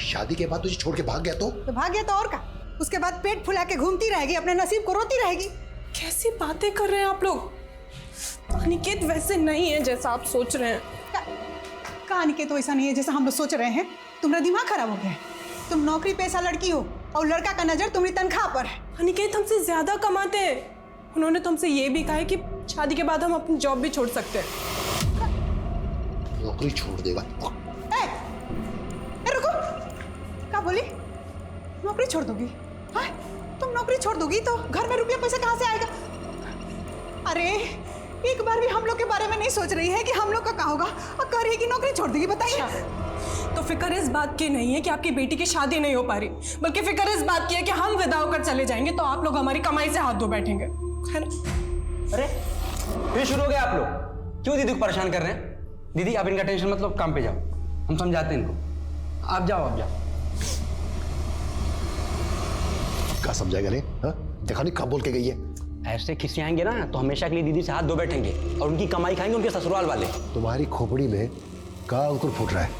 शादी के बाद तुझे छोड़ के भाग गया तो भाग गया तो और का? उसके बाद पेट फुला के घूमती रहेगी, अपने नसीब को रोती रहेगी। कैसी बातें कर रहे हैं आप लोग? अनिकेत वैसे नहीं है जैसा आप सोच रहे हैं। कहानी के तो ऐसा नहीं है जैसा हम लोग सोच रहे हैं। तुम्हारा दिमाग खराब हो गया है। तुम नौकरी पेशा लड़की हो और लड़का का नजर तुम्हारी तनख्वाह पर है। अनिकेत हमसे ज्यादा कमाते हैं। उन्होंने तो हमसे ये भी कहा है कि शादी के बाद हम अपनी जॉब भी छोड़ सकते हैं। नौकरी छोड़ देगा? रुको, क्या बोली? नौकरी छोड़ दोगी? हाँ, तुम नौकरी छोड़ दोगी तो घर में रुपया पैसा कहाँ से आएगा? अरे एक बार भी हम लोग के बारे में नहीं सोच रही है कि हम लोग का क्या होगा और कर रही है कि नौकरी छोड़ देगी। बताइए। तो फिक्र इस बात की नहीं है कि आपकी बेटी की शादी नहीं हो पा रही, बल्कि फिक्र इस बात की है कि हम विदा होकर चले जाएंगे तो आप लोग हमारी कमाई से हाथ धो बैठेंगे, है ना? अरे फिर शुरू हो गया आप लोग। क्यों दीदी को परेशान कर रहे हैं? दीदी आप इनका टेंशन मतलब काम पे जाओ, हम समझाते हैं इनको। आप जाओ, आप जाओ। क्या समझाएगा रे? देखा नहीं कब बोल के गई है। ऐसे खिसियाएंगे ना तो हमेशा के लिए दीदी से हाथ धो बैठेंगे और उनकी कमाई खाएंगे उनके ससुराल वाले। तुम्हारी खोपड़ी में का अंकुर फूट रहा है,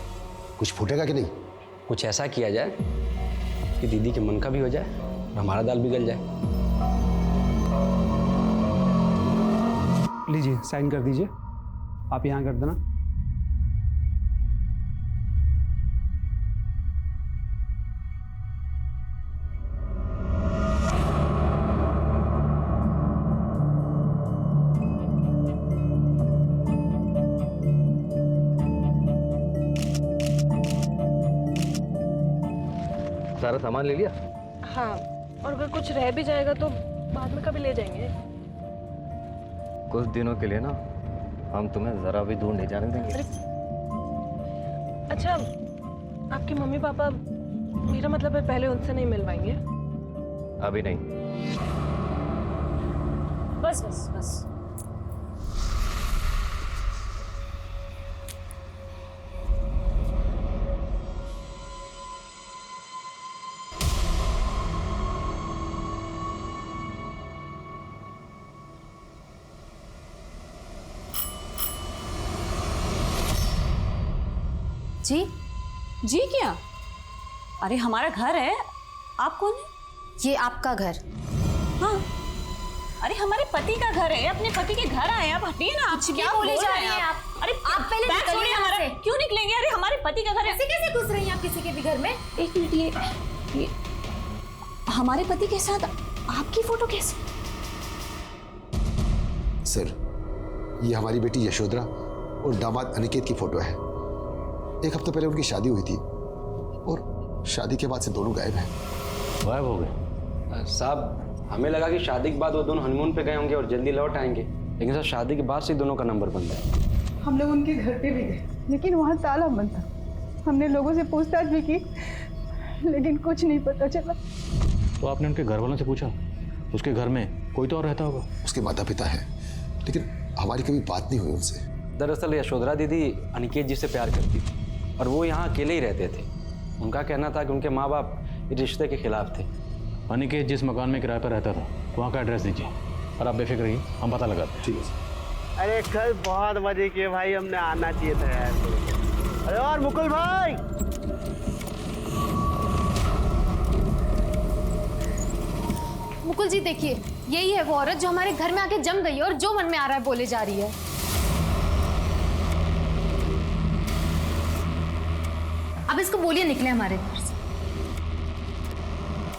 कुछ फूटेगा कि नहीं? कुछ ऐसा किया जाए कि दीदी के मन का भी हो जाए और हमारा दाल भी गल जाए। लीजिए साइन कर दीजिए। आप यहाँ कर देना। सारा सामान ले लिया? हाँ, और अगर कुछ रह भी जाएगा तो बाद में कभी ले जाएंगे। कुछ दिनों के लिए ना हम तुम्हें जरा भी दूर नहीं जाने देंगे। अच्छा, आपके मम्मी पापा, मेरा मतलब है पहले उनसे नहीं मिलवाएंगे? अभी नहीं। बस बस बस। जी जी क्या? अरे हमारा घर है। आप कौन है? ये आपका घर? हाँ, अरे हमारे पति का घर है। अपने पति के घर आए। आप हटिए ना। आप क्या बोली जा रही हैं आप? अरे आप पहले बैग निकलिए छोड़िए यहाँ हमारा। से। क्यों निकलेंगे? अरे हमारे पति का घर है। ऐसे कैसे घुस रही हैं आप किसी के भी घर में? एक मिनट, ये हमारे पति के साथ आपकी फोटो कैसे? सर, ये हमारी बेटी यशोधरा और दामाद अनिकेत की फोटो है। एक हफ्ते पहले उनकी शादी हुई थी और शादी के बाद से दोनों गायब हैं। गायब हो गए? साहब हमें लगा कि शादी के बाद वो दोनों हनीमून पे गए होंगे और जल्दी लौट आएंगे, लेकिन सर शादी के बाद से दोनों का नंबर बंद है। हम लोग उनके घर पे भी गए लेकिन वहाँ ताला बंद था। हमने लोगों से पूछताछ भी की लेकिन कुछ नहीं पता चला। तो आपने उनके घर वालों से पूछा? उसके घर में कोई तो और रहता होगा। उसके माता पिता हैं लेकिन हमारी कभी बात नहीं हुई उनसे। दरअसल यशोधरा दीदी अनिकेत जी से प्यार करती थी और वो यहाँ अकेले ही रहते थे। उनका कहना था कि उनके माँ बाप इस रिश्ते के खिलाफ थे। अनिकेत जिस मकान में किराए पर रहता था वहाँ का एड्रेस दीजिए और आप बेफिक्र रहिए, हम पता लगाते हैं। ठीक है सर। अरे कल बहुत मजे किए भाई, हमने आना चाहिए था यार। अरे और मुकुल भाई, मुकुल जी देखिए, यही है वो औरत जो हमारे घर में आके जम गई है और जो मन में आ रहा है बोले जा रही है। अब इसको बोलिए निकले हमारे घर से।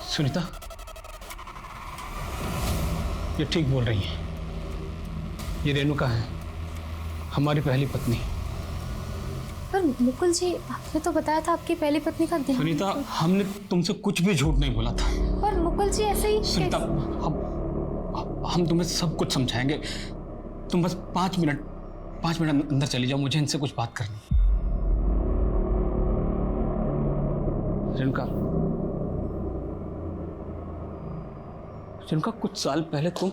सुनीता, ये ठीक बोल रही है। ये रेणुका है, हमारी पहली पत्नी। पर मुकुल जी, आपने तो बताया था आपकी पहली पत्नी का देहांत। सुनीता, हमने तुमसे कुछ भी झूठ नहीं बोला था। पर मुकुल जी ऐसे ही सुनीता, हम तुम्हें सब कुछ समझाएंगे। तुम बस 5 मिनट अंदर चली जाओ, मुझे इनसे कुछ बात करनी है। रेणुका, कुछ साल पहले तुम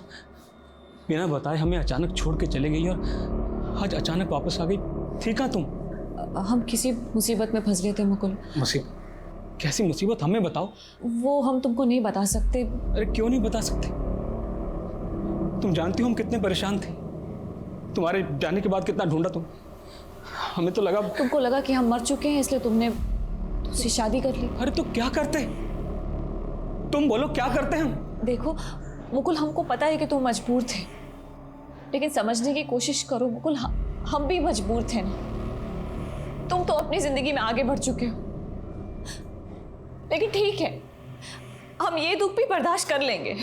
बिना बताए हमें अचानक छोड़ के चले गई और आज अचानक वापस आ गई। ठीक है तुम? हम किसी मुसीबत में फंस गए थे मुकुल। मुसीबत? कैसी मुसीबत, हमें बताओ। वो हम तुमको नहीं बता सकते। अरे क्यों नहीं बता सकते? तुम जानती हो हम कितने परेशान थे। तुम्हारे जाने के बाद कितना ढूंढा तुम। हमें तो लगा तुमको लगा कि हम मर चुके हैं, इसलिए दूसरी शादी कर ली। अरे तो क्या करते? तुम बोलो क्या करते हम? देखो मुकुल, हमको पता है कि तुम मजबूर थे, लेकिन समझने की कोशिश करो मुकुल, हम भी मजबूर थे ना। तुम तो अपनी जिंदगी में आगे बढ़ चुके हो, लेकिन ठीक है, हम ये दुख भी बर्दाश्त कर लेंगे।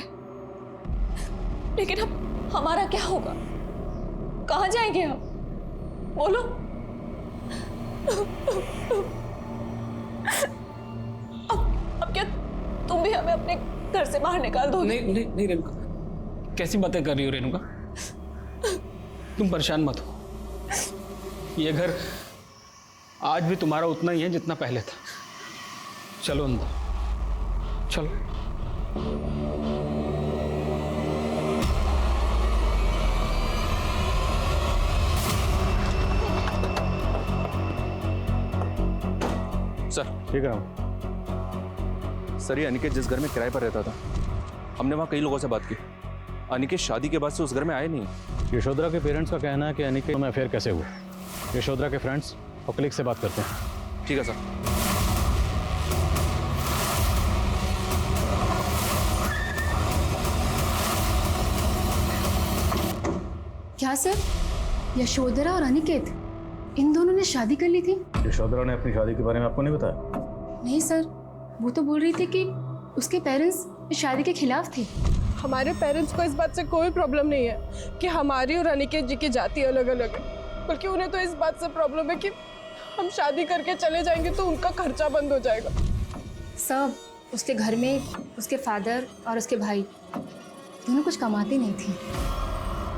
लेकिन अब हमारा क्या होगा? कहाँ जाएंगे हम? बोलो। अब क्या तुम भी हमें अपने घर से बाहर निकाल दोगे? नहीं नहीं नहीं रेणुका, कैसी बातें कर रही हो रेणुका? तुम परेशान मत हो, ये घर आज भी तुम्हारा उतना ही है जितना पहले था। चलो अंदर चलो। सर ठीक है राम। सर, ये अनिकेत जिस घर में किराए पर रहता था, हमने वहाँ कई लोगों से बात की। अनिकेत शादी के बाद से उस घर में आए नहीं। यशोधरा के पेरेंट्स का कहना है कि अनिकेत में अफेयर कैसे हुआ। यशोधरा के फ्रेंड्स और कलीग से बात करते हैं। ठीक है सर। क्या सर, यशोधरा और अनिकेत इन दोनों ने शादी कर ली थी? यशोधरा ने अपनी शादी के बारे में आपको नहीं बताया? नहीं सर, वो तो बोल रही थी कि उसके पेरेंट्स शादी के खिलाफ थे। हमारे पेरेंट्स को इस बात से कोई प्रॉब्लम नहीं है कि हमारी और अनिकेत जी की जाति अलग अलग है, बल्कि उन्हें तो इस बात से प्रॉब्लम है कि हम शादी करके चले जाएंगे तो उनका खर्चा बंद हो जाएगा। सब उसके घर में उसके फादर और उसके भाई दोनों कुछ कमाते नहीं थे।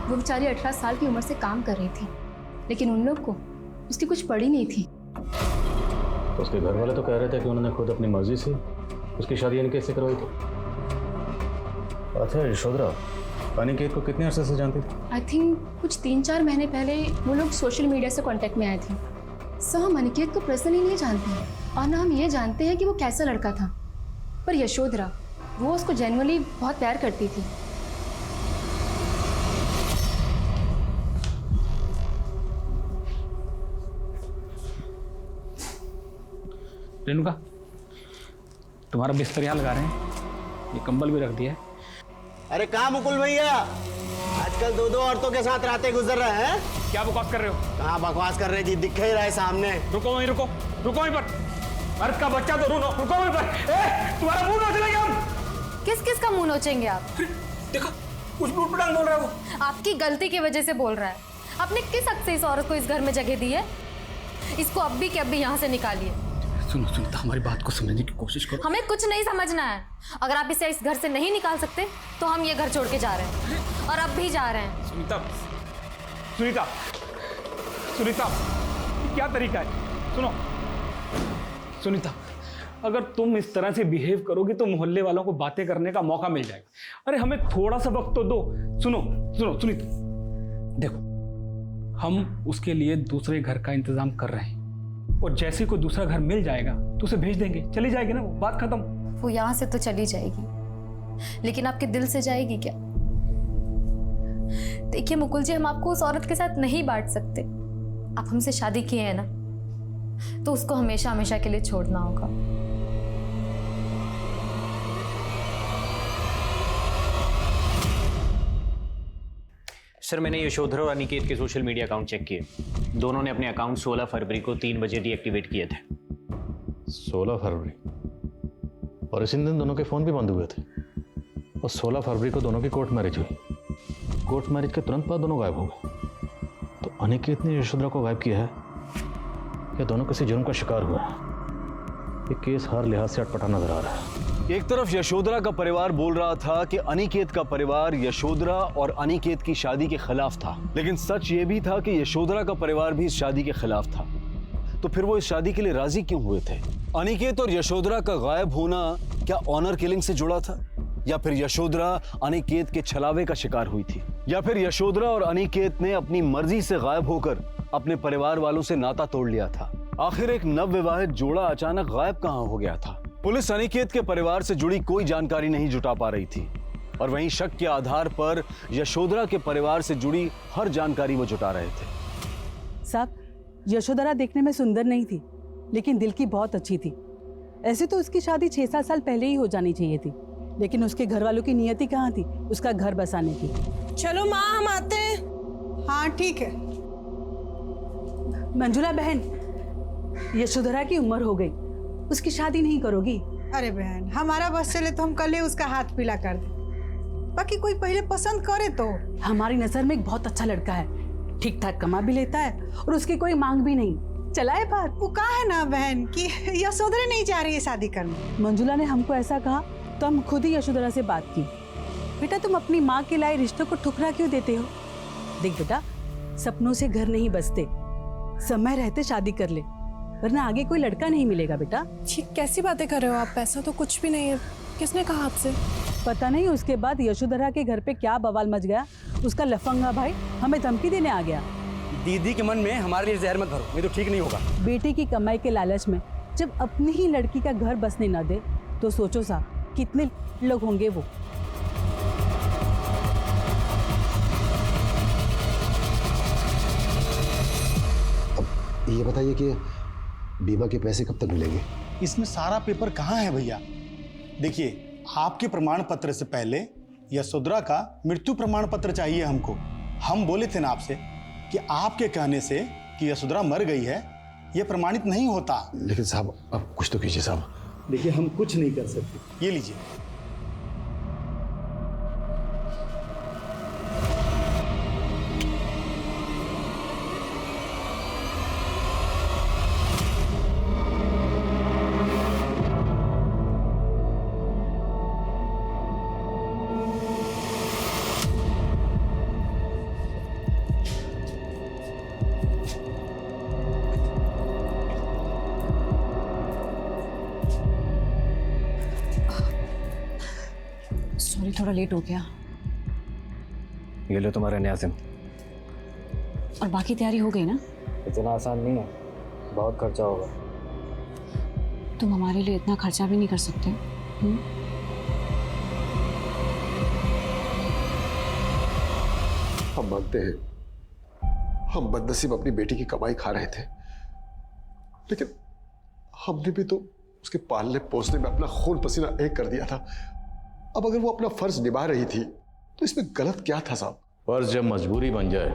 वो बेचारी 18 साल की उम्र से काम कर रही थी, लेकिन उन लोग को उसकी कुछ पड़ी नहीं थी। तो उसके घर वाले तो कह रहे थे कि उन्होंने खुद अपनी मर्जी से उसकी शादी अनिकेत से करवाई थी। अच्छा, यशोधरा अनिकेत को कितने अरसे से जानती थी? आई थिंक कुछ 3-4 महीने पहले वो लोग सोशल मीडिया से कांटेक्ट में आए थे। सो हम अनिकेत को पर्सनली नहीं जानते हैं, और ना हम ये जानते हैं कि वो कैसा लड़का था। पर यशोधरा, वो उसको जेन्युइनली बहुत प्यार करती थी। रेणुका, तुम्हारा बिस्तर यहाँ लगा रहे हैं, ये कंबल भी रख दिया है। अरे कहाँ मुकुल भैया, आजकल 2-2 औरतों के साथ रातें गुजर रहे हैं। क्या बकवास कर रहे हो? कहाँ बकवास कर रहे जी, दिख ही रहा है सामने। रुको वहीं, रुको रुको वहीं पर। अर्थ का बच्चा तो रुको वहीं पर। तुम्हारा मुंह नोच लेंगे हम। किस किस का मुंह नोचेंगे आप? देखो कुछ उटपटांग बोल रहा है वो। आपकी गलती की वजह से बोल रहा है। आपने किस हक से इस औरत को इस घर में जगह दी है? इसको अब भी के अब भी यहाँ से निकालिए। सुनो सुनीता, हमारी बात को समझने की कोशिश करो। हमें कुछ नहीं समझना है। अगर आप इसे इस घर से नहीं निकाल सकते तो हम ये घर छोड़ के जा रहे हैं, और अब भी जा रहे हैं। सुनीता सुनीता सुनीता, क्या तरीका है? सुनो सुनीता, अगर तुम इस तरह से बिहेव करोगी तो मोहल्ले वालों को बातें करने का मौका मिल जाएगा। अरे हमें थोड़ा सा वक्त तो दो। सुनो सुनो सुनीता, देखो हम उसके लिए दूसरे घर का इंतजाम कर रहे हैं, और जैसे कोई दूसरा घर मिल जाएगा तो उसे भेज देंगे, चली जाएगी ना, वो बात खत्म। वो यहाँ से तो चली जाएगी, लेकिन आपके दिल से जाएगी क्या? देखिए मुकुल जी, हम आपको उस औरत के साथ नहीं बांट सकते। आप हमसे शादी किए हैं ना, तो उसको हमेशा हमेशा के लिए छोड़ना होगा। सर, मैंने यशोधरा और अनिकेत के सोशल मीडिया अकाउंट चेक किए। दोनों ने अपने अकाउंट 16 फरवरी को 3 बजे डीएक्टिवेट किए थे। 16 फरवरी? और इसी दिन दोनों के फ़ोन भी बंद हुए थे। और 16 फरवरी को दोनों की कोर्ट मैरिज हुई। कोर्ट मैरिज के तुरंत बाद दोनों गायब हो गए। तो अनिकेत ने यशोधरा को गायब किया है या दोनों किसी जुर्म का शिकार हुआ है? ये केस हर लिहाज से अटपटा नजर आ रहा है। एक तरफ यशोधरा का परिवार बोल रहा था कि अनिकेत का परिवार यशोधरा और अनिकेत की शादी के खिलाफ था, लेकिन सच ये भी था कि यशोधरा का परिवार भी इस शादी के खिलाफ था। तो फिर वो इस शादी के लिए राजी क्यों हुए थे? अनिकेत और यशोधरा का गायब होना क्या ऑनर किलिंग से जुड़ा था, या फिर यशोधरा अनिकेत के छलावे का शिकार हुई थी, या फिर यशोधरा और अनिकेत ने अपनी मर्जी से गायब होकर अपने परिवार वालों से नाता तोड़ लिया था? आखिर एक नवविवाहित जोड़ा अचानक गायब कहां हो गया था? पुलिस अनिकेत के परिवार से जुड़ी कोई जानकारी नहीं जुटा पा रही थी, और वहीं शक के आधार पर यशोधरा के परिवार से जुड़ी हर जानकारी वो जुटा रहे थे। साहब, यशोधरा देखने में सुंदर नहीं थी, लेकिन दिल की बहुत अच्छी थी। ऐसे तो उसकी शादी 6-7 साल पहले ही हो जानी चाहिए थी, लेकिन उसके घर वालों की नियति कहाँ थी उसका घर बसाने की। चलो माँ हम आते हैं। हाँ ठीक है। मंजुला बहन, यशोधरा की उम्र हो गई, उसकी शादी नहीं करोगी? अरे बहन, हमारा बस चले तो हम कल ही उसका हाथ पीला कर दे, बाकी कोई पहले पसंद करे तो। हमारी नजर में एक बहुत अच्छा लड़का है, ठीक ठाक कमा भी लेता है और उसकी कोई मांग भी नहीं। चला है बात। वो कहा है ना बहन कि यशोधरा नहीं चाह रही है शादी करने। मंजुला ने हमको ऐसा कहा तो हम खुद ही यशोधरा से बात की। बेटा तुम अपनी माँ के लाए रिश्तों को ठुकरा क्यों देते हो? देख बेटा, सपनों से घर नहीं बसते, समय रहते शादी कर ले, वरना आगे कोई लड़का नहीं मिलेगा बेटा। ठीक, कैसी बातें कर रहे हो आप? पैसा तो कुछ भी नहीं है। किसने कहा आपसे? पता नहीं उसके बाद यशोधरा के घर पे क्या बवाल मच गया, उसका लफंगा भाई हमें धमकी देने आ गया। दीदी के मन में हमारे लिए जहर मत भरो, नहीं तो ठीक नहीं होगा। बेटी की कमाई के लालच में जब अपनी ही लड़की का घर बसने न दे तो सोचो साहब कितने लोग होंगे वो। अब ये बताइए कि बीमा के पैसे कब तक मिलेंगे? इसमें सारा पेपर कहाँ है भैया? देखिए, आपके प्रमाण पत्र से पहले यशोधरा का मृत्यु प्रमाण पत्र चाहिए हमको। हम बोले थे ना आपसे कि आपके कहने से कि यशोधरा मर गई है, यह प्रमाणित नहीं होता। लेकिन साहब अब कुछ तो कीजिए साहब। देखिए, हम कुछ नहीं कर सकते। ये लीजिए। सॉरी, थोड़ा लेट हो गया। ये लो तुम्हारा नया सिम। और बाकी तैयारी हो गई ना? इतना आसान नहीं है, बहुत खर्चा होगा। तुम हमारे लिए इतना खर्चा भी नहीं कर सकते। हम मानते हैं हम बदनसीब अपनी बेटी की कमाई खा रहे थे, लेकिन हमने भी तो उसके पालने पोसने में अपना खून पसीना एक कर दिया था। अब अगर वो अपना फर्ज निभा रही थी तो इसमें गलत क्या था साहब? फर्ज जब मजबूरी बन जाए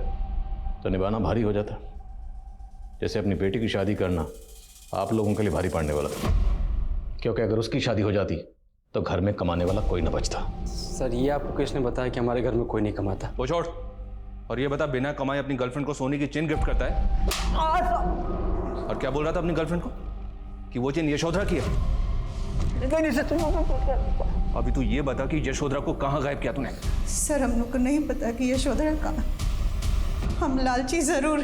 तो निभाना भारी हो जाता। जैसे अपनी बेटी की शादी करना आप लोगों के लिए भारी पड़ने वाला था, क्योंकि अगर उसकी शादी हो जाती तो घर में कमाने वाला कोई न बचता। सर, ये आपको किसने बताया कि हमारे घर में कोई नहीं कमाता? वो छोड़, और ये बता, बिना कमाए अपनी गर्लफ्रेंड को सोने की चेन गिफ्ट करता है? और क्या बोल रहा था अपनी गर्लफ्रेंड को कि वो चेन यशोधरा की है? अभी तू ये बता कि यशोधरा को कहाँ गायब किया तूने? सर, हम लोग को नहीं पता कि यशोधरा कहाँ। हम लालची जरूर,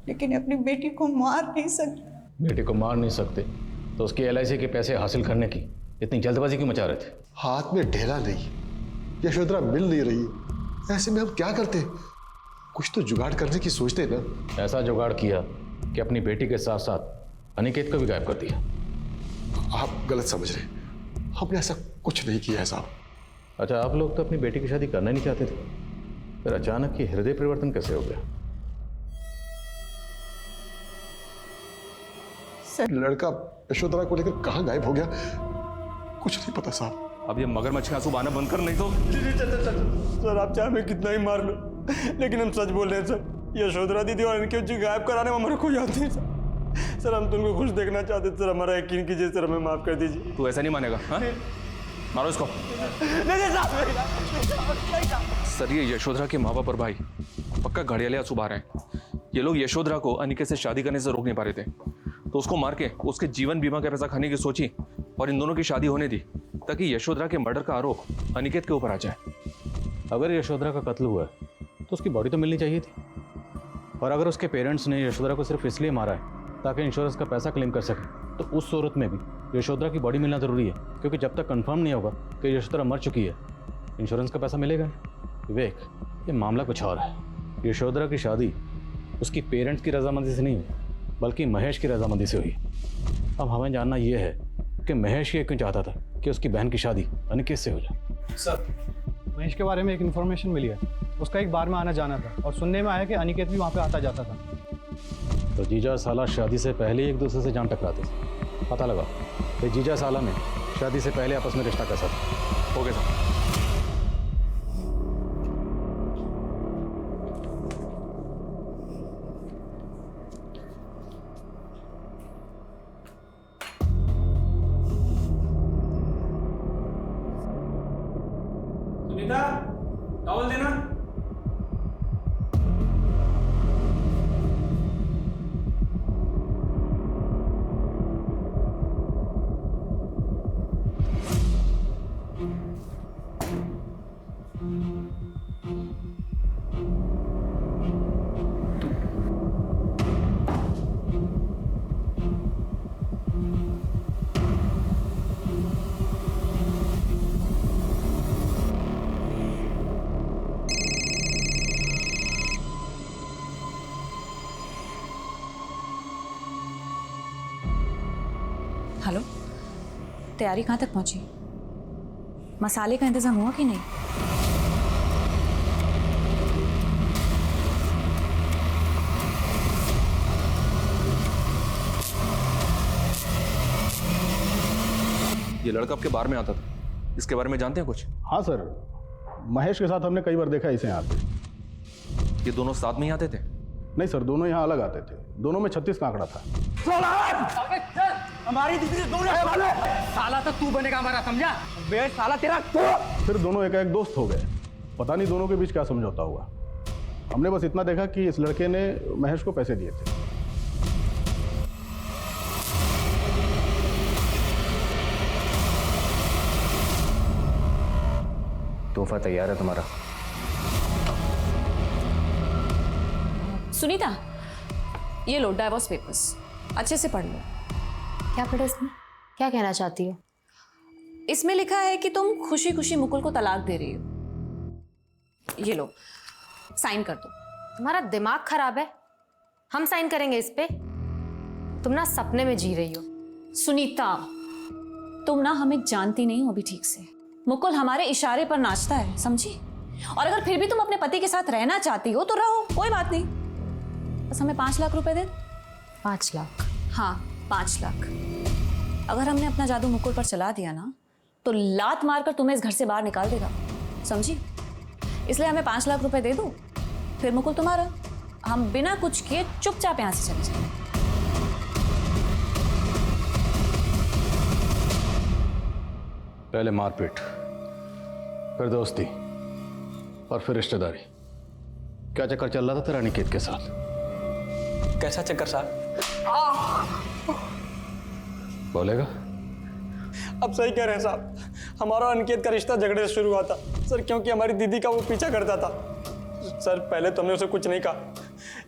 लेकिन अपनी बेटी को मार नहीं सकते। बेटी को मार नहीं सकते तो उसकी LIC के पैसे हासिल करने की इतनी जल्दबाजी क्यों मचा रहे थे? हाथ में ढेला नहीं, यशोधरा मिल नहीं रही, ऐसे में हम क्या करते? कुछ तो जुगाड़ करने की सोचते ना। ऐसा जुगाड़ किया कि अपनी बेटी के साथ साथ अनिकेत को भी गायब कर दिया। आप गलत समझ रहे हैं, हमने ऐसा कुछ नहीं किया है साहब। अच्छा, आप लोग तो अपनी बेटी की शादी करना नहीं चाहते थे, फिर अचानक ये हृदय परिवर्तन कैसे हो गया? सर, लड़का यशोधरा को लेकर कहाँ गायब हो गया कुछ नहीं पता साहब। अब ये मगरमच्छ के आंसू बहाना बंद कर, नहीं तो। सर, आप चाहे हमें कितना ही मार लो, लेकिन हम सच बोल रहे हैं सर। यशोधरा दीदी और इनके जी गायब कराने में हमारे कोई आते हैं सर। सर, हम तुमको खुश देखना चाहते थे सर, हमारा यकीन कीजिए सर, हमें माफ कर दीजिए। तू ऐसा नहीं मानेगा? हाँ, मारो इसको। सर, ये यशोधरा के माँ बाप और भाई पक्का घड़ियाले आंसू बहा रहे हैं। ये लोग यशोधरा को अनिकेत से शादी करने से रोक नहीं पा रहे थे, तो उसको मार के उसके जीवन बीमा का पैसा खाने की सोची और इन दोनों की शादी होने दी, ताकि यशोधरा के मर्डर का आरोप अनिकेत के ऊपर आ जाए। अगर यशोधरा का कत्ल हुआ है तो उसकी बॉडी तो मिलनी चाहिए थी, और अगर उसके पेरेंट्स ने यशोधरा को सिर्फ इसलिए मारा है ताकि इंश्योरेंस का पैसा क्लेम कर सके, तो उस सूरत में भी यशोधरा की बॉडी मिलना ज़रूरी है, क्योंकि जब तक कंफर्म नहीं होगा कि यशोधरा मर चुकी है, इंश्योरेंस का पैसा मिलेगा। विवेक, ये मामला कुछ और है। यशोधरा की शादी उसकी पेरेंट्स की रजामंदी से नहीं हुई, बल्कि महेश की रजामंदी से हुई। अब हमें जानना यह है कि महेश ये क्यों चाहता था कि उसकी बहन की शादी अनिकेत से हो जाए। सर, महेश के बारे में एक इन्फॉर्मेशन मिली है, उसका एक बार में आना जाना था, और सुनने में आया कि अनिकेत भी वहाँ पे आता जाता था। तो जीजा साला शादी से पहले एक दूसरे से जान टकराते थे। पता लगा कि जीजा साला में शादी से पहले आपस में रिश्ता कैसा था। ओके साहब। सुनीता, टॉवल देना। हेलो, तैयारी कहाँ तक पहुंची? मसाले का इंतजाम हुआ कि नहीं? ये लड़का आपके बार में आता था, इसके बारे में जानते हैं कुछ? हाँ सर, महेश के साथ हमने कई बार देखा इसे यहाँ पे। ये दोनों साथ में ही आते थे? नहीं सर, दोनों यहाँ अलग आते थे। दोनों में 36 का आंकड़ा था। हमारी दीदी से दूर है वाले। साला तो तू बनेगा हमारा, समझा? बे साला तेरा फिर दोनों एक दोस्त हो गए। पता नहीं दोनों के बीच क्या समझौता हुआ। हमने बस इतना देखा कि इस लड़के ने महेश को पैसे दिए थे। तोहफा तैयार है तुम्हारा। सुनीता, ये लो डाइवोर्स पेपर्स, अच्छे से पढ़ लो। क्या पढ़ा इसमें? क्या कहना चाहती हो? इसमें लिखा है कि तुम खुशी खुशी मुकुल को तलाक दे रही हो। ये लो, साइन कर दो। तुम्हारा दिमाग खराब है? हम साइन करेंगे इस पे? तुम ना सपने में जी रही हो। सुनीता, तुम ना हमें जानती नहीं हो अभी ठीक से। मुकुल हमारे इशारे पर नाचता है, समझी? और अगर फिर भी तुम अपने पति के साथ रहना चाहती हो तो रहो, कोई बात नहीं। बस हमें 5 लाख रुपए दे। 5 लाख? हाँ, 5 लाख। अगर हमने अपना जादू मुकुल पर चला दिया ना तो लात मारकर तुम्हें इस घर से बाहर निकाल देगा, समझी? इसलिए हमें 5 लाख रुपए दे दो, फिर मुकुल तुम्हारा। हम बिना कुछ किए चुपचाप यहां से चले जाएंगे। पहले मारपीट, फिर दोस्ती और फिर रिश्तेदारी। क्या चक्कर चल रहा था तेरा अनिकेत के साथ? कैसा चक्कर साहब? बोलेगा? अब सही कह रहे हैं साहब, हमारा अनिकेत का रिश्ता झगड़े से शुरू हुआ था सर, क्योंकि हमारी दीदी का वो पीछा करता था। सर पहले तो हमने उसे कुछ नहीं कहा,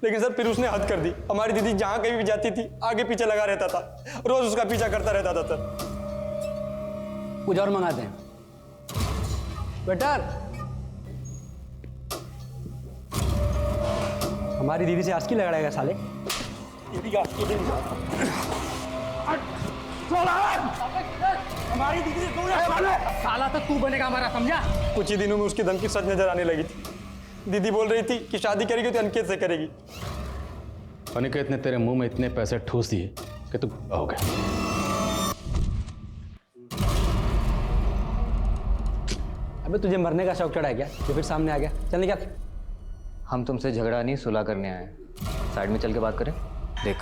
लेकिन सर फिर उसने हद कर दी। हमारी दीदी जहाँ कहीं भी जाती थी आगे पीछे लगा रहता था, रोज उसका पीछा करता रहता था सर। कुछ और मंगाते हैं बेटर। हमारी दीदी से आस्की लगा साले। दीदी का हमारी दीदी से दूर है वाले। साला तो तू बनेगा हमारा, समझा? कुछ ही दिनों में उसकी धमकी सच नजर आने लगी थी। दीदी बोल रही थी कि शादी करेगी तो अनिकेत से करेगी। अनिकेत ने तेरे मुंह में इतने पैसे ठूस दिए कि तू हो गया। अबे तुझे मरने का शौक चढ़ा है क्या जो फिर सामने आ गया? चल निकल। हम तुमसे झगड़ा नहीं सुलह करने आए हैं। साइड में चल के बात करें। देख,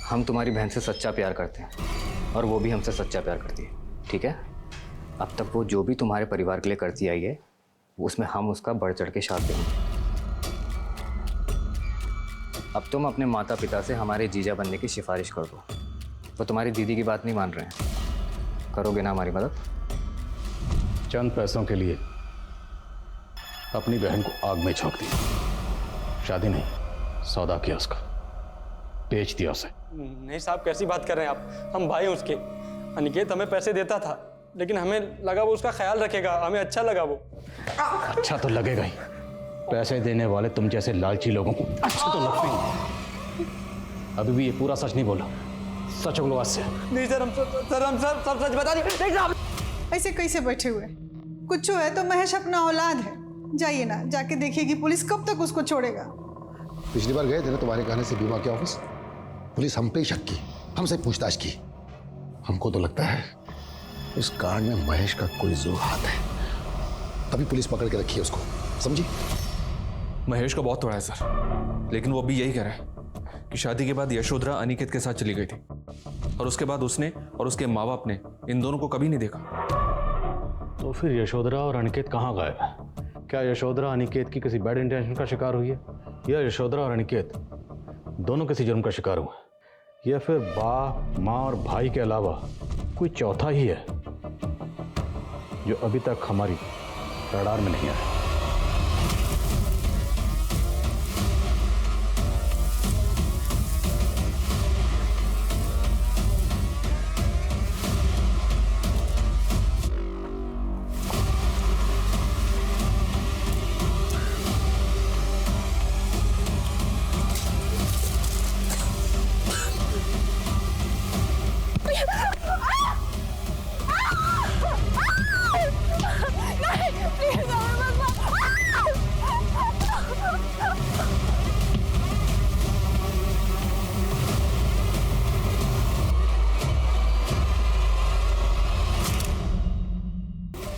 हम तुम्हारी बहन से सच्चा प्यार करते हैं और वो भी हमसे सच्चा प्यार करती है, ठीक है? अब तक वो जो भी तुम्हारे परिवार के लिए करती आई है उसमें हम उसका बढ़ चढ़ के साथ देंगे। अब तुम अपने माता पिता से हमारे जीजा बनने की सिफारिश कर दो। वो तुम्हारी दीदी की बात नहीं मान रहे हैं। करोगे ना हमारी मदद? चंद पैसों के लिए अपनी बहन को आग में झोंक दिया। शादी नहीं, सौदा किया उसका, बेच दिया उसे। नहीं साहब, कैसी बात कर रहे हैं आप? हम भाई हैं उसके। अनिकेत हमें पैसे देता था, लेकिन हमें लगा वो उसका ख्याल रखेगा, हमें अच्छा लगा वो। अच्छा तो लगेगा ही। पैसे देने वाले तुम जैसे लालची लोगों को अच्छा तो लगते ही। अभी भी ये पूरा सच नहीं बोला, सच बोलो आज से। नहीं सर, हम सब सच बता दिए। ऐसे कैसे बैठे हुए? कुछ है तो महेश अपना औलाद है, जाइए ना, जाके देखिए कि पुलिस कब तक उसको छोड़ेगा। पिछली बार गए थे ना तुम्हारे कहने से बीमा के ऑफिस, पुलिस हम पे ही शक की, हमसे पूछताछ की। हमको तो लगता है इस कांड में महेश का कोई जरूर हाथ है, तभी पुलिस पकड़ के रखी है उसको, समझी? महेश का बहुत थोड़ा है सर, लेकिन वो भी यही कह रहा है कि शादी के बाद यशोधरा अनिकेत के साथ चली गई थी और उसके बाद उसने और उसके माँ बाप ने इन दोनों को कभी नहीं देखा। तो फिर यशोधरा और अनिकेत कहाँ गायब है? क्या यशोधरा अनिकेत की किसी बैड इंटेंशन का शिकार हुई है, या यशोधरा और अनिकेत दोनों किसी जुर्म का शिकार हुए, या फिर बाप माँ और भाई के अलावा कोई चौथा ही है जो अभी तक हमारी रडार में नहीं आया?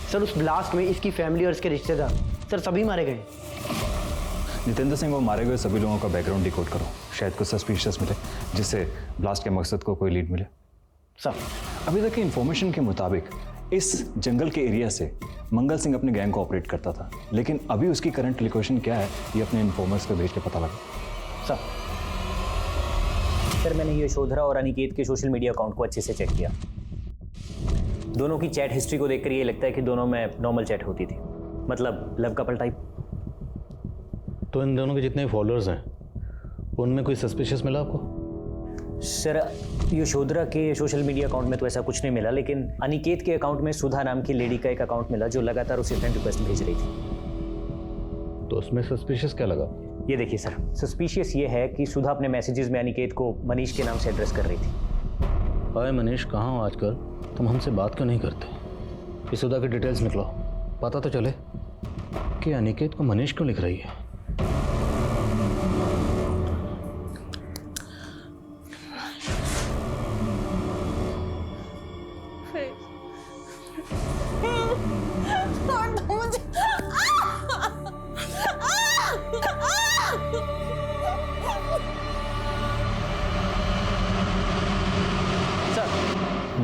सर उस ब्लास्ट में इसकी फैमिली और इसके रिश्तेदार सर सभी मारे गए। जितेंद्र सिंह, वो मारे गए सभी लोगों का बैकग्राउंड डिकोड करो, शायद कुछ सस्पिशियस मिले जिससे ब्लास्ट के मकसद को कोई लीड मिले। सर अभी तक की इंफॉर्मेशन के मुताबिक इस जंगल के एरिया से मंगल सिंह अपने गैंग को ऑपरेट करता था, लेकिन अभी उसकी करंट लोकेशन क्या है ये अपने इन्फॉर्मर्स को भेज के पता लगा। सर मैंने यशोधरा और अनिकेत के सोशल मीडिया अकाउंट को अच्छे से चेक किया। दोनों की चैट हिस्ट्री को देखकर ये लगता है कि दोनों में नॉर्मल चैट होती थी, मतलब लव कपल टाइप। तो इन दोनों के जितने फॉलोअर्स हैं उनमें कोई सस्पिशियस मिला आपको? सर यशोधरा के सोशल मीडिया अकाउंट में तो ऐसा कुछ नहीं मिला, लेकिन अनिकेत के अकाउंट में सुधा नाम की लेडी का एक अकाउंट मिला जो लगातार उसे फ्रेंड रिक्वेस्ट भेज रही थी। तो उसमें सस्पिशियस क्या लगा? ये देखिए सर, सस्पिशियस ये है कि सुधा अपने मैसेजेस में अनिकेत को मनीष के नाम से एड्रेस कर रही थी। अरे मनीष कहाँ हो आजकल? तुम हमसे बात क्यों नहीं करते? इस सुधा की डिटेल्स निकलो, पता तो चले कि अनिकेत को मनीष क्यों लिख रही है।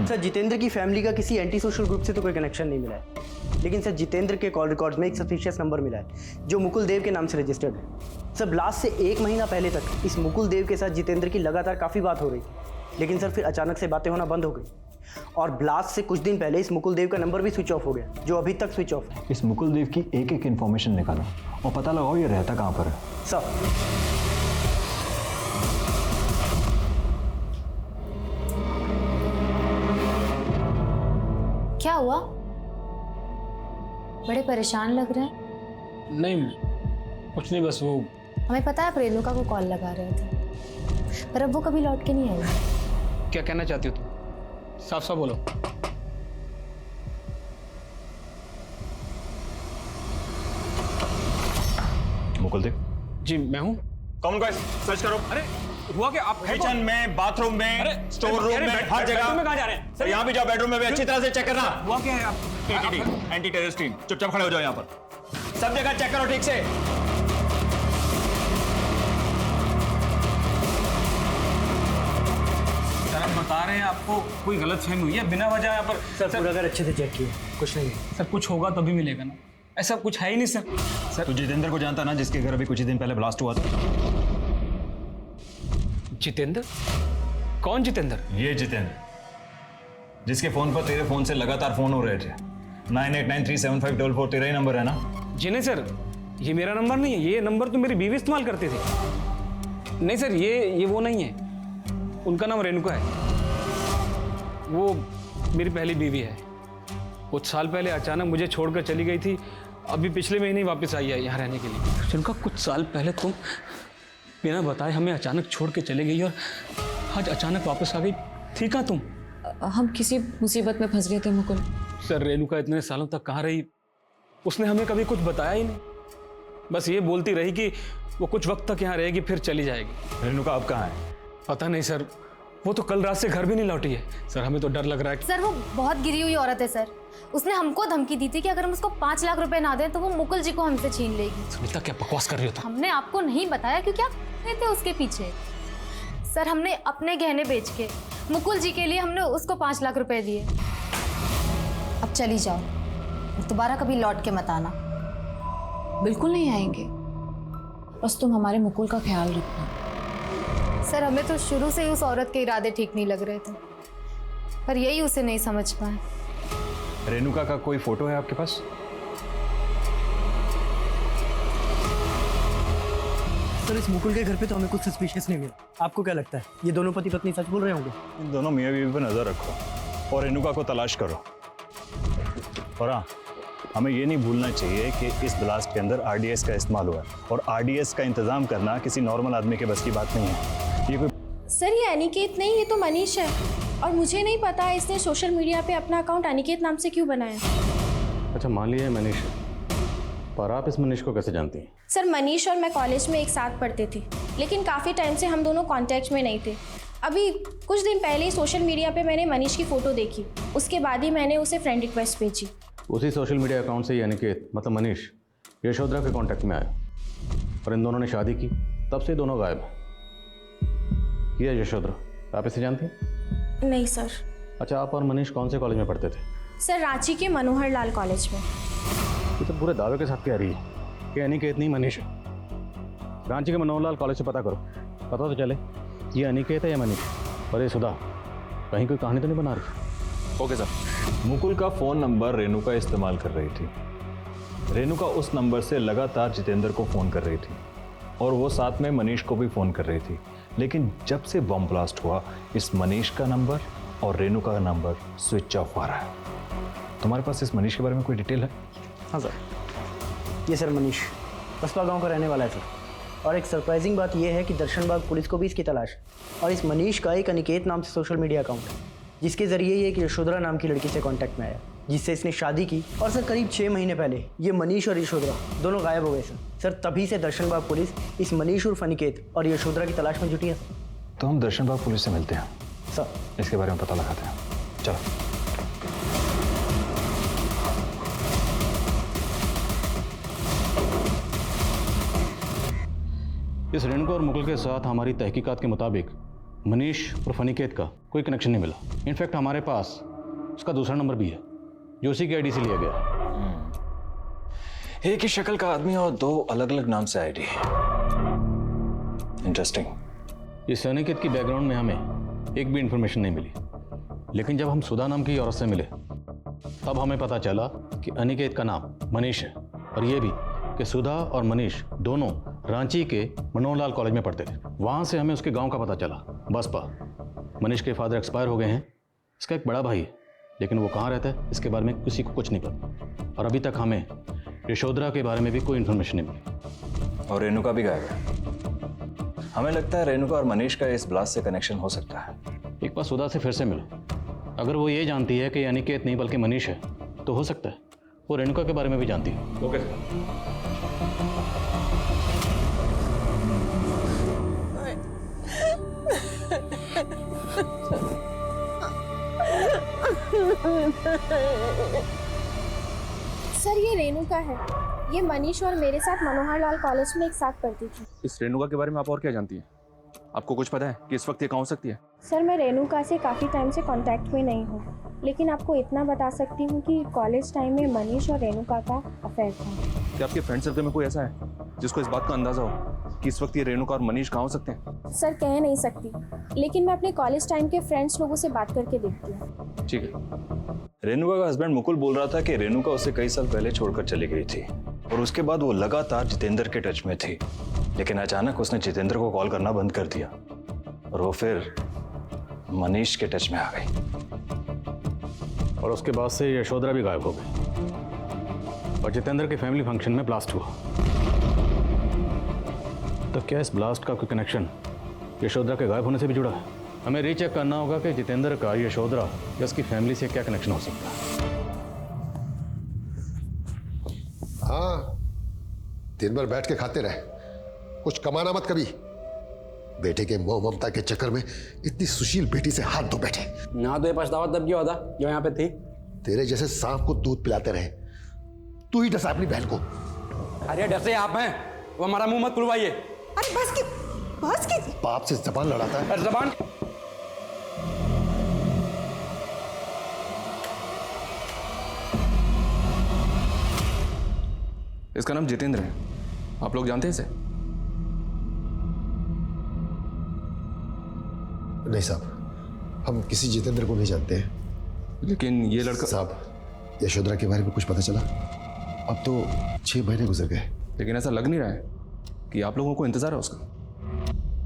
सर जितेंद्र की फैमिली का किसी एंटी सोशल ग्रुप से तो कोई कनेक्शन नहीं मिला है, लेकिन सर जितेंद्र के कॉल रिकॉर्ड्स में एक सस्पिशियस नंबर मिला है जो मुकुल देव के नाम से रजिस्टर्ड है। सर ब्लास्ट से 1 महीना पहले तक इस मुकुल देव के साथ जितेंद्र की लगातार काफ़ी बात हो रही थी, लेकिन सर फिर अचानक से बातें होना बंद हो गई और ब्लास्ट से कुछ दिन पहले इस मुकुल देव का नंबर भी स्विच ऑफ हो गया, जो अभी तक स्विच ऑफ है। इस मुकुल देव की एक एक इन्फॉर्मेशन निकालो और पता लगाओ ये रहता कहाँ पर है। सर क्या हुआ? बड़े परेशान लग रहे हैं। नहीं कुछ नहीं, बस वो हमें पता है रेणुका को कॉल लगा रहे थे, पर अब वो कभी लौट के नहीं आएगी। क्या कहना चाहती हो तुम? साफ साफ बोलो। मुकुल देव जी मैं हूँ। कौन गाइस सर्च करो। अरे हुआ क्या? आप किचन में, बाथरूम में, स्टोर रूम में, हर जगह में कहाँ जा रहे हैं? सर यहाँ भी जाओ, बेडरूम में भी अच्छी तरह से चेक करना। हुआ क्या है? आप एंटी टेररिस्ट टीम चुपचाप खड़े हो जाओ यहाँ पर, सब जगह चेक करो ठीक से। सर हम बता रहे हैं आपको कोई गलत फहमी हुई है बिना वजह यहाँ पर। सर पूरा घर अच्छे से चेक किया, कुछ नहीं। सर कुछ होगा तभी मिलेगा ना, ऐसा कुछ है ही नहीं सर। सर तू जितेंद्र को जानता ना, जिसके घर अभी कुछ ही दिन पहले ब्लास्ट हुआ था? जितेंद्र? कौन जितेंद्र? ये जितेंद्र जिसके फोन पर तेरे फोन से लगातार फोन हो रहे थे। 98937544 तेरा ही नंबर है ना? जी नहीं सर, ये मेरा नंबर नहीं है, ये नंबर तो मेरी बीवी इस्तेमाल करती थी। नहीं सर ये वो नहीं है, उनका नाम रेणुका है, वो मेरी पहली बीवी है। कुछ साल पहले अचानक मुझे छोड़कर चली गई थी, अभी पिछले महीने ही वापस आई है यहाँ रहने के लिए। रेणुका कुछ साल पहले तुम बिना बताए हमें अचानक छोड़ के चली गई और आज अचानक वापस आ गई, थी कहाँ तुम? हम किसी मुसीबत में फंस गए थे मुकुल। सर रेणुका इतने सालों तक कहाँ रही? उसने हमें कभी कुछ बताया ही नहीं, बस ये बोलती रही कि वो कुछ वक्त तक यहाँ रहेगी फिर चली जाएगी। रेणुका अब कहाँ है? पता नहीं सर, वो तो कल रात से घर भी नहीं लौटी है सर। हमें तो डर लग रहा है। सर वो बहुत गिरी हुई औरत है सर। उसने हमको धमकी दी थी कि अगर हम उसको 5 लाख रुपए ना दें तो वो मुकुल जी को हमसे छीन लेगी। सुनीता क्या बकवास कर रही हो तुम? हमने आपको नहीं बताया क्योंकि आप थे उसके पीछे। सर हमने अपने गहने बेच के मुकुल जी के लिए हमने उसको 5 लाख रुपए दिए। अब चली जाओ, दोबारा कभी लौट के मत आना। बिल्कुल नहीं आएंगे, बस तुम हमारे मुकुल का ख्याल रखना। सर हमें तो शुरू से ही उस औरत के इरादे ठीक नहीं लग रहे थे, पर यही उसे नहीं समझ पाए। रेणुका का कोई फोटो है आपके पास? सर इस मुकुल के घर पे तो हमें कुछ सस्पिशियस नहीं मिला। आपको क्या लगता है ये दोनों पति पत्नी सच बोल रहे होंगे? इन दोनों मियाँ बीवी पर नजर रखो और रेणुका को तलाश करो। और हाँ, हमें ये नहीं भूलना चाहिए कि इस ब्लास्ट के अंदर आरडीएस का इस्तेमाल हुआ है और आरडीएस का इंतजाम करना किसी नॉर्मल आदमी के बस की बात नहीं है। ये कोई सर ये अनिकेत नहीं, ये तो मनीष है। और मुझे नहीं पता इसने सोशल मीडिया पे अपना अकाउंट अनिकेत नाम से क्यों बनाया। अच्छा मान लिया मनीष है, पर आप इस मनीष को कैसे जानती हैं? सर मनीष और मैं कॉलेज में एक साथ पढ़ते थे, लेकिन काफ़ी टाइम से हम दोनों कांटेक्ट में नहीं थे। अभी कुछ दिन पहले ही सोशल मीडिया पे मैंने मनीष की फ़ोटो देखी, उसके बाद ही मैंने उसे फ्रेंड रिक्वेस्ट भेजी। उसी सोशल मीडिया अकाउंट से ही अनिकेत मतलब मनीष यशोधरा के कांटेक्ट में आया और इन दोनों ने शादी की, तब से दोनों गायब हैं। ये यशोधरा, आप इसे जानती हैं? नहीं सर। अच्छा आप और मनीष कौन से कॉलेज में पढ़ते थे? सर रांची के मनोहर लाल कॉलेज में। ये तो पूरे दावे के साथ कह रही है कि अनिकेत नहीं मनीष है। रांची के मनोहर लाल कॉलेज से पता करो, पता तो चले ये अनिकेत है या मनीष। और ये सुधा कहीं कोई कहानी तो नहीं बना रही? Okay sir. मुकुल का फोन नंबर रेणुका इस्तेमाल कर रही थी। रेणुका उस नंबर से लगातार जितेंद्र को फोन कर रही थी और वो साथ में मनीष को भी फोन कर रही थी। लेकिन जब से बम ब्लास्ट हुआ इस मनीष का नंबर और रेणुका का नंबर स्विच ऑफ आ रहा है। तुम्हारे पास इस मनीष के बारे में कोई डिटेल है? हाँ सर, ये सर मनीष बसपा गांव का रहने वाला है सर। और एक सरप्राइजिंग बात यह है कि दर्शनबाग पुलिस को भी इसकी तलाश है। और इस मनीष का एक अनिकेत नाम से सोशल मीडिया अकाउंट है, जिसके जरिए ये एक यशोधरा नाम की लड़की से कांटेक्ट में आया, जिससे इसने शादी की। और सर करीब 6 महीने पहले ये मनीष और यशोधरा दोनों गायब हो गए सर। तभी से दर्शनबाग पुलिस इस मनीष उर्फ अनिकेत और यशोधरा की तलाश में जुटी है सर। तो हम दर्शनबाग पुलिस से मिलते हैं सर, इसके बारे में पता लगाते हैं। चलो। इस रेणुका और मुकुल के साथ हमारी तहकीकात के मुताबिक मनीष और अनिकेत का कोई कनेक्शन नहीं मिला। इनफैक्ट हमारे पास उसका दूसरा नंबर भी है जो उसी की आईडी से लिया गया है। एक ही शक्ल का आदमी और 2 अलग अलग नाम से आईडी है। इंटरेस्टिंग। इस अनिकेत की बैकग्राउंड में हमें एक भी इंफॉर्मेशन नहीं मिली, लेकिन जब हम सुधा नाम की औरत से मिले तब हमें पता चला कि अनिकेत का नाम मनीष है और ये भी कि सुधा और मनीष दोनों रांची के मनोहर लाल कॉलेज में पढ़ते थे। वहाँ से हमें उसके गांव का पता चला, बसपा। मनीष के फादर एक्सपायर हो गए हैं, इसका एक बड़ा भाई है, लेकिन वो कहाँ रहता है इसके बारे में किसी को कुछ नहीं पता। और अभी तक हमें यशोधरा के बारे में भी कोई इन्फॉर्मेशन नहीं मिली। और रेणुका भी गायब है। हमें लगता है रेणुका और मनीष का इस ब्लास्ट से कनेक्शन हो सकता है। एक बार सुधा से फिर से मिलो, अगर वो ये जानती है कि अनिकेत नहीं बल्कि मनीष है तो हो सकता है वो रेणुका के बारे में भी जानती है। ओके सर ये रेणुका है, ये मनीष और मेरे साथ मनोहर लाल कॉलेज में एक साथ पढ़ती थी। इस रेणुका के बारे में आप और क्या जानती हैं? आपको कुछ पता है कि इस वक्त ये कहाँ हो सकती है? सर मैं रेणुका से काफ़ी टाइम से कांटेक्ट में नहीं हूँ, लेकिन आपको इतना बता सकती हूँ कि कॉलेज टाइम में मनीष और रेणुका का अफेयर था। क्या आपके फ्रेंड सर्कल में कोई ऐसा है जिसको इस बात का अंदाजा हो कि इस वक्त ये रेणुका और मनीष कहाँ हो सकते हैं? सर कह नहीं सकती, लेकिन मैं अपने कॉलेज टाइम के फ्रेंड्स लोगों से बात करके देखती हूँ। ठीक है। रेणुका का हस्बैंड मुकुल बोल रहा था कि रेणुका उसे कई साल पहले छोड़कर चली गई थी और उसके बाद वो लगातार जितेंद्र के टच में थी, लेकिन अचानक उसने जितेंद्र को कॉल करना बंद कर दिया और वो फिर मनीष के टच में आ गई। और उसके बाद से यशोधरा भी गायब हो गई और जितेंद्र के फैमिली फंक्शन में ब्लास्ट हुआ। तो क्या इस ब्लास्ट का कोई कनेक्शन यशोधरा के गायब होने से भी जुड़ा है? हमें रीचेक करना होगा कि जितेंद्र का यशोधरा या उसकी फैमिली से क्या कनेक्शन हो सकता है। हाँ, दिन भर बैठ के खाते रहे, कुछ कमाना मत कभी। बेटे के मोह ममता के चक्कर में इतनी सुशील बेटी से हाथ धो बैठे। ना तो ये पछतावा तब क्यों होता जो यहाँ पे थी। तेरे जैसे सांप को दूध पिलाते रहे, तू ही डसा अपनी बहन को। अरे डसे आप हैं, वो हमारा मुंह मत खुलवाइए। अरे बस की बाप से जबान लड़ाता है। अरे जबान इसका नाम जितेंद्र है, आप लोग जानते हैं इसे? नहीं साहब, हम किसी जितेंद्र को नहीं जानते हैं। लेकिन ये लड़का साहब, यशोधरा के बारे में कुछ पता चला? अब तो 6 महीने गुजर गए। लेकिन ऐसा लग नहीं रहा है कि आप लोगों को इंतजार है उसका।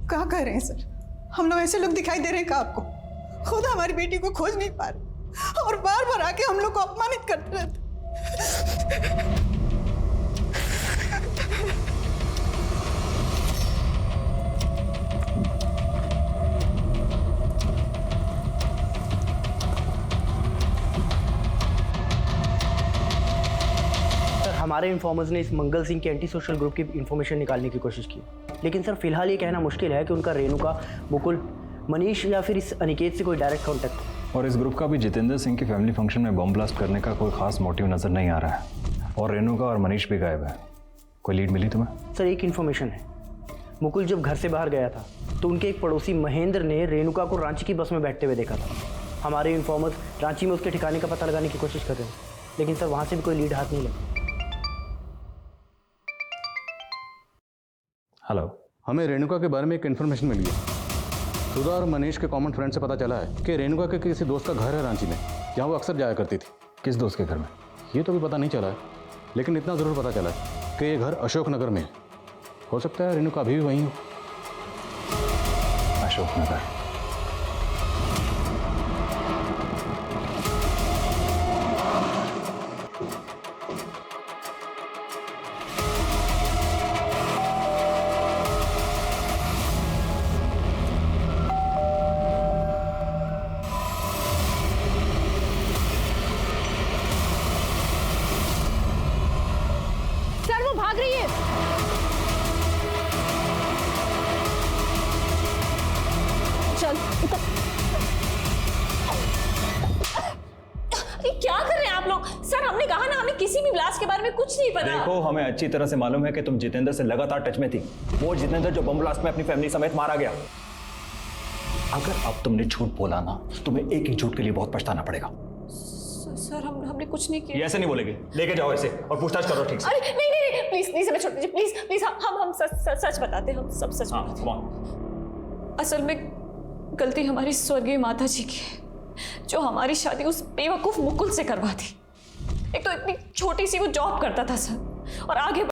क्या कह रहे हैं सर? हम लोग ऐसे लोग दिखाई दे रहे हैं क्या आपको? खुद हमारी बेटी को खोज नहीं पा रहे और बार बार आके हम लोग को अपमानित करते रहते। हमारे इन्फॉर्मर्स ने इस मंगल सिंह के एंटी सोशल ग्रुप की इंफॉर्मेशन निकालने की कोशिश की, लेकिन सर फिलहाल ये कहना मुश्किल है कि उनका रेणुका, मुकुल, मनीष या फिर इस अनिकेत से कोई डायरेक्ट कॉन्टैक्ट है। और इस ग्रुप का भी जितेंद्र सिंह की फैमिली फंक्शन में बम ब्लास्ट करने का कोई खास मोटिव नजर नहीं आ रहा है। और रेणुका और मनीष भी गायब है। कोई लीड मिली तुम्हें? सर एक इन्फॉर्मेशन है, मुकुल जब घर से बाहर गया था तो उनके एक पड़ोसी महेंद्र ने रेणुका को रांची की बस में बैठते हुए देखा था। हमारे इन्फॉर्मर्स रांची में उसके ठिकाने का पता लगाने की कोशिश कर रहे हैं, लेकिन सर वहाँ से भी कोई लीड हाथ नहीं लगा। हेलो, हमें रेणुका के बारे में एक इन्फॉर्मेशन मिली है। सुधा और मनीष के कॉमन फ्रेंड से पता चला है कि रेणुका के किसी दोस्त का घर है रांची में, जहाँ वो अक्सर जाया करती थी। किस दोस्त के घर में ये तो भी पता नहीं चला है, लेकिन इतना ज़रूर पता चला है कि ये घर अशोकनगर में है। हो सकता है रेणुका अभी भी वहीं हो। अशोकनगर। भाग रही है। चल क्या कर रहे हैं आप लोग? सर हमने कहा ना, हमें किसी भी ब्लास्ट के बारे में कुछ नहीं पता। देखो, हमें अच्छी तरह से मालूम है कि तुम जितेंद्र से लगातार टच में थी। वो जितेंद्र जो बम ब्लास्ट में अपनी फैमिली समेत मारा गया। अगर अब तुमने झूठ बोला ना, तो तुम्हें एक ही झूठ के लिए बहुत पछताना पड़ेगा। सर हमने कुछ नहीं किया। ये ऐसे नहीं बोलेंगे, लेके जाओ इसे और पूछताछ करो ठीक से। अरे नहीं प्लीज हमें छोड़ दीजिए, प्लीज हम सच बताते हैं, हम सब सच बताते हैं। असल में गलती हमारी स्वर्गीय माता जी की है, जो हमारी शादी उस बेवकूफ मुकुल से करवा दी। एक तो इतनी छोटी सी वो जॉब करता था सर, और आगे